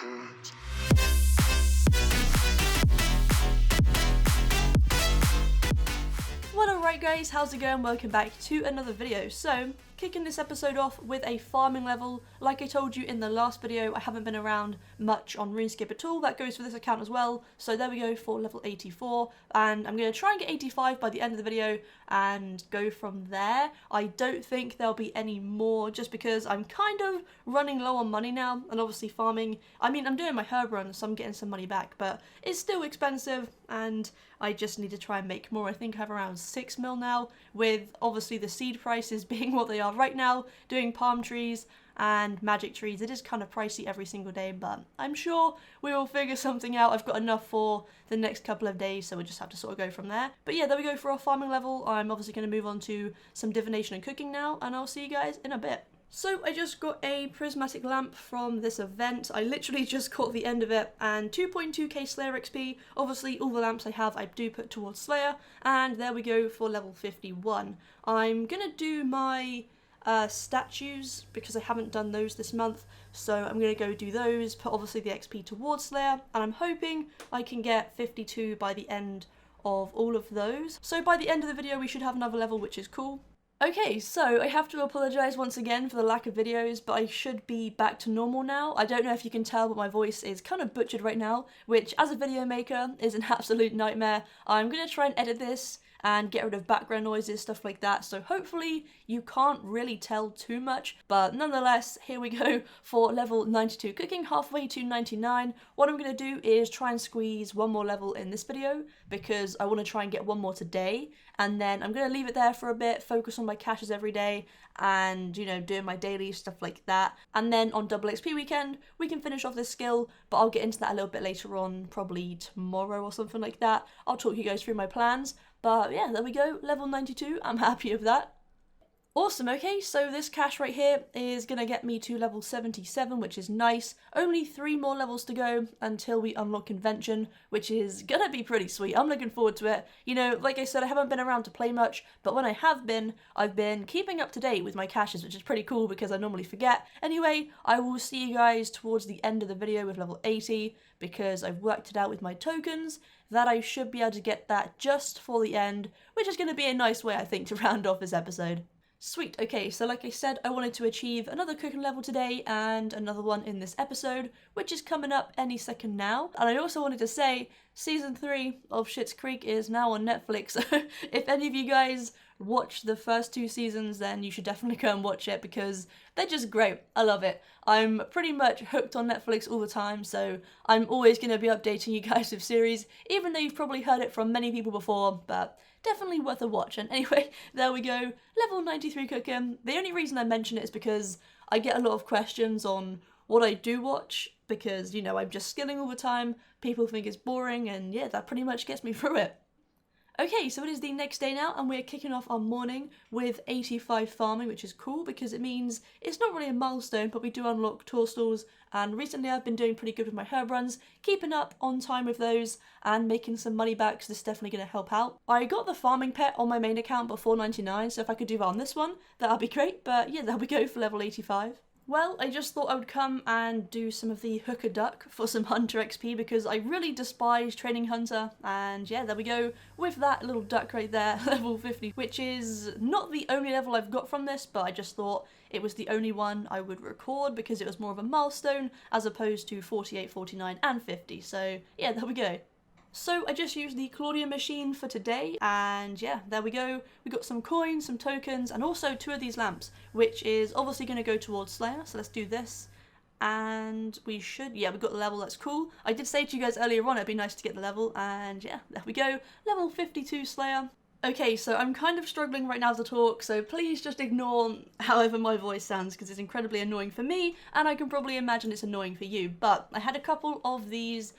Well, alright guys, how's it going? Welcome back to another video. So, kicking this episode off with a farming level. Like I told you in the last video, I haven't been around much on RuneScape at all. That goes for this account as well. So there we go for level 84. And I'm going to try and get 85 by the end of the video and go from there. I don't think there'll be any more just because I'm kind of running low on money now. And obviously farming, I mean, I'm doing my herb run, so I'm getting some money back. But it's still expensive and I just need to try and make more. I think I have around 6 mil now, with obviously the seed prices being what they are right now, doing palm trees and magic trees. It is kind of pricey every single day, but I'm sure we will figure something out. I've got enough for the next couple of days, so we'll just have to sort of go from there. But yeah, there we go for our farming level. I'm obviously going to move on to some divination and cooking now, and I'll see you guys in a bit. So I just got a prismatic lamp from this event. I literally just caught the end of it, and 2.2k Slayer XP. Obviously all the lamps I have I do put towards Slayer, and there we go for level 51. I'm gonna do my statues because I haven't done those this month, so I'm gonna go do those, put obviously the XP towards Slayer, and I'm hoping I can get 52 by the end of all of those. So by the end of the video we should have another level, which is cool. Okay, so I have to apologise once again for the lack of videos, but I should be back to normal now. I don't know if you can tell, but my voice is kind of butchered right now, which as a video maker is an absolute nightmare. I'm going to try and edit this and get rid of background noises, stuff like that, so hopefully you can't really tell too much, but nonetheless, here we go for level 92 cooking, halfway to 99. What I'm going to do is try and squeeze one more level in this video, because I want to try and get one more today, and then I'm going to leave it there for a bit, focus on my caches every day, and, you know, doing my daily stuff like that, and then on double XP weekend, we can finish off this skill, but I'll get into that a little bit later on, probably tomorrow or something like that. I'll talk you guys through my plans. But yeah, there we go, level 92, I'm happy with that. Awesome, okay, so this cache right here is going to get me to level 77, which is nice. Only 3 more levels to go until we unlock invention, which is going to be pretty sweet. I'm looking forward to it. You know, like I said, I haven't been around to play much, but when I have been, I've been keeping up to date with my caches, which is pretty cool because I normally forget. Anyway, I will see you guys towards the end of the video with level 80, because I've worked it out with my tokens that I should be able to get that just for the end, which is going to be a nice way, I think, to round off this episode. Sweet, okay, so like I said, I wanted to achieve another cooking level today and another one in this episode, which is coming up any second now. And I also wanted to say, Season 3 of Schitt's Creek is now on Netflix. If any of you guys watched the first 2 seasons, then you should definitely go and watch it because they're just great. I love it. I'm pretty much hooked on Netflix all the time, so I'm always going to be updating you guys with series, even though you've probably heard it from many people before, but definitely worth a watch. And anyway, there we go, level 93 cooking. The only reason I mention it is because I get a lot of questions on what I do watch, because, you know, I'm just skilling all the time, people think it's boring, and yeah, that pretty much gets me through it. Okay, so it is the next day now, and we're kicking off our morning with 85 farming, which is cool because it means it's not really a milestone, but we do unlock tour stalls, and recently I've been doing pretty good with my herb runs, keeping up on time with those, and making some money back, so this is definitely going to help out. I got the farming pet on my main account before 99, so if I could do that on this one, that'd be great, but yeah, there we go for level 85. Well, I just thought I would come and do some of the hooker duck for some hunter XP because I really despise training hunter, and yeah, there we go with that little duck right there, level 50, which is not the only level I've got from this, but I just thought it was the only one I would record because it was more of a milestone as opposed to 48, 49 and 50, so yeah, there we go. So I just used the Claudia machine for today, and yeah, there we go. We got some coins, some tokens, and also 2 of these lamps, which is obviously going to go towards Slayer, so let's do this. And we should, yeah, we got the level, that's cool. I did say to you guys earlier on it'd be nice to get the level, and yeah, there we go. Level 52 Slayer. Okay, so I'm kind of struggling right now to talk, so please just ignore however my voice sounds, because it's incredibly annoying for me, and I can probably imagine it's annoying for you. But I had a couple of these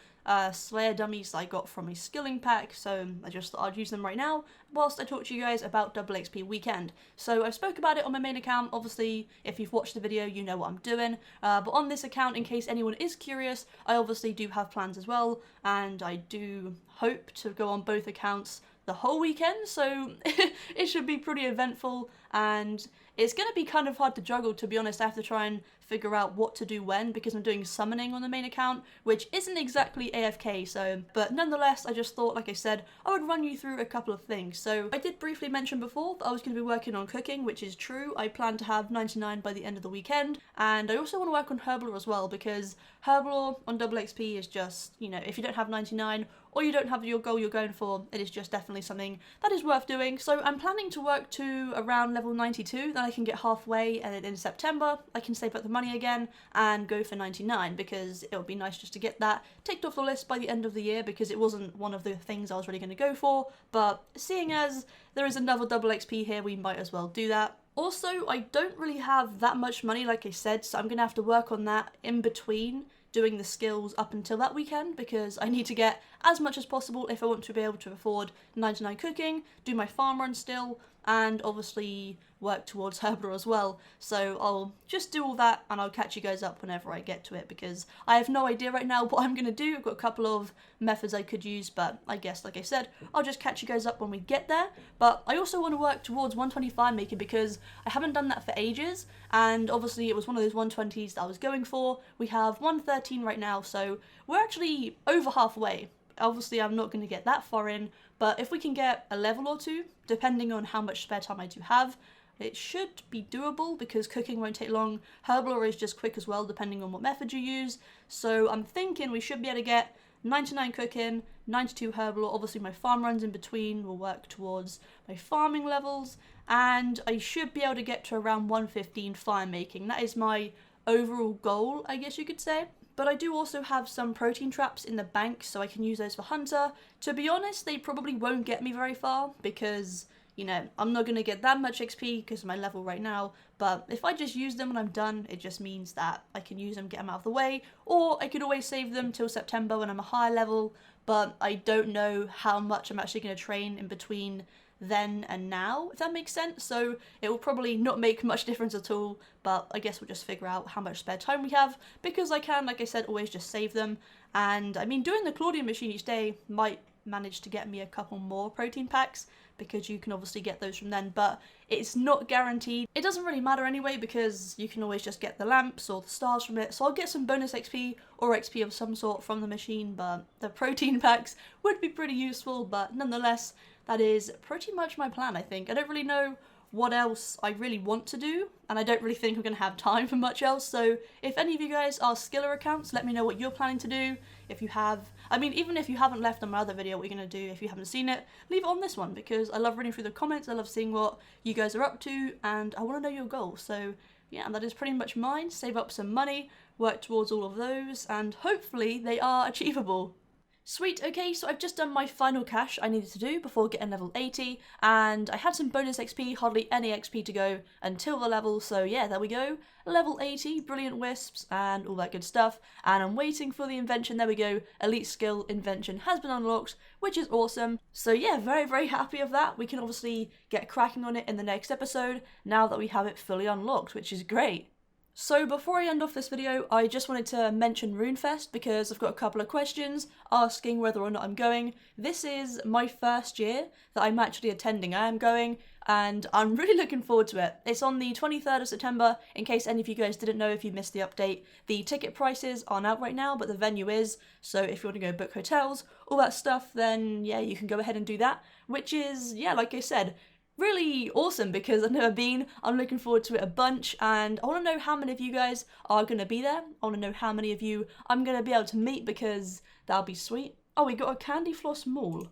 Slayer dummies I got from a skilling pack, so I just thought I'd use them right now whilst I talk to you guys about double XP weekend. So I spoke about it on my main account. Obviously if you've watched the video you know what I'm doing, but on this account, in case anyone is curious, I obviously do have plans as well, and I do hope to go on both accounts the whole weekend, so it should be pretty eventful. And it's going to be kind of hard to juggle, to be honest. I have to try and figure out what to do when, because I'm doing summoning on the main account, which isn't exactly AFK, so, but nonetheless, I just thought, like I said, I would run you through a couple of things. So I did briefly mention before that I was going to be working on cooking, which is true. I plan to have 99 by the end of the weekend, and I also want to work on Herblore as well, because Herblore on double XP is just, you know, if you don't have 99, or you don't have your goal you're going for, it is just definitely something that is worth doing. So I'm planning to work to around level 92, then I can get halfway, and then in September I can save up the money again and go for 99, because it would be nice just to get that ticked off the list by the end of the year, because it wasn't one of the things I was really going to go for, but seeing as there is another double XP here, we might as well do that. Also, I don't really have that much money, like I said, so I'm going to have to work on that in between doing the skills up until that weekend, because I need to get as much as possible if I want to be able to afford 99 cooking, do my farm run still, and obviously work towards Herblore as well. So I'll just do all that and I'll catch you guys up whenever I get to it, because I have no idea right now what I'm going to do. I've got a couple of methods I could use, but I guess, like I said, I'll just catch you guys up when we get there. But I also want to work towards 125 making, because I haven't done that for ages, and obviously it was one of those 120s that I was going for. We have 113 right now, so we're actually over halfway. Obviously I'm not going to get that far in, but if we can get a level or two, depending on how much spare time I do have, it should be doable, because cooking won't take long. Herblore is just quick as well, depending on what method you use. So I'm thinking we should be able to get 99 cooking, 92 Herblore. Obviously my farm runs in between will work towards my farming levels, and I should be able to get to around 115 fire making. That is my overall goal, I guess you could say. But I do also have some protein traps in the bank, so I can use those for Hunter. To be honest, they probably won't get me very far, because, you know, I'm not going to get that much XP because of my level right now, but if I just use them when I'm done, it just means that I can use them, get them out of the way, or I could always save them till September when I'm a higher level, but I don't know how much I'm actually going to train in between then and now, if that makes sense. So it will probably not make much difference at all, but I guess we'll just figure out how much spare time we have, because I can, like I said, always just save them. And I mean, doing the Claudian machine each day might manage to get me a couple more protein packs, because you can obviously get those from then, but it's not guaranteed. It doesn't really matter anyway, because you can always just get the lamps or the stars from it, so I'll get some bonus XP or XP of some sort from the machine, but the protein packs would be pretty useful. But nonetheless, that is pretty much my plan, I think. I don't really know what else I really want to do, and I don't really think I'm going to have time for much else, so if any of you guys are skiller accounts, let me know what you're planning to do. If you have, I mean, even if you haven't left on my other video what you're going to do, if you haven't seen it, leave it on this one, because I love reading through the comments, I love seeing what you guys are up to, and I want to know your goals. So yeah, that is pretty much mine. Save up some money, work towards all of those, and hopefully they are achievable. Sweet, okay, so I've just done my final cache I needed to do before getting level 80, and I had some bonus XP, hardly any XP to go until the level, so yeah, there we go. Level 80, brilliant wisps, and all that good stuff, and I'm waiting for the invention. There we go, elite skill invention has been unlocked, which is awesome. So yeah, very, very happy of that. We can obviously get cracking on it in the next episode, now that we have it fully unlocked, which is great. So before I end off this video, I just wanted to mention RuneFest, because I've got a couple of questions asking whether or not I'm going. This is my first year that I'm actually attending. I am going, and I'm really looking forward to it. It's on the 23rd of September, in case any of you guys didn't know if you missed the update. The ticket prices aren't out right now, but the venue is, so if you want to go book hotels, all that stuff, then yeah, you can go ahead and do that, which is, yeah, like I said, really awesome, because I've never been. I'm looking forward to it a bunch, and I want to know how many of you guys are going to be there. I want to know how many of you I'm going to be able to meet, because that'll be sweet. Oh, we got a candy floss mall.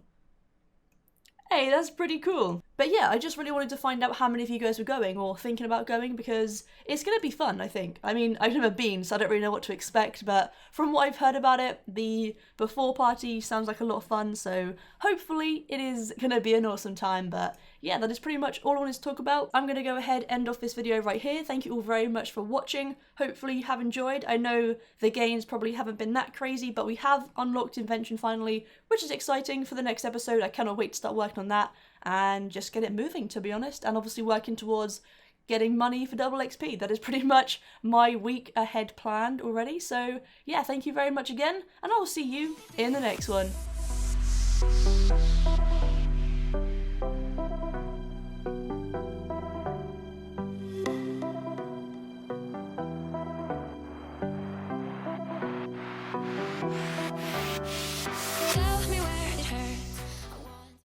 Hey, that's pretty cool. But yeah, I just really wanted to find out how many of you guys were going or thinking about going, because it's going to be fun, I think. I mean, I've never been, so I don't really know what to expect, but from what I've heard about it, the before party sounds like a lot of fun, so hopefully it is going to be an awesome time. But yeah, that is pretty much all I wanted to talk about. I'm going to go ahead and end off this video right here. Thank you all very much for watching. Hopefully you have enjoyed. I know the gains probably haven't been that crazy, but we have unlocked Invention finally, which is exciting for the next episode. I cannot wait to start working on that and just get it moving, to be honest, and obviously working towards getting money for double XP. That is pretty much my week ahead planned already. So yeah, thank you very much again, and I will see you in the next one.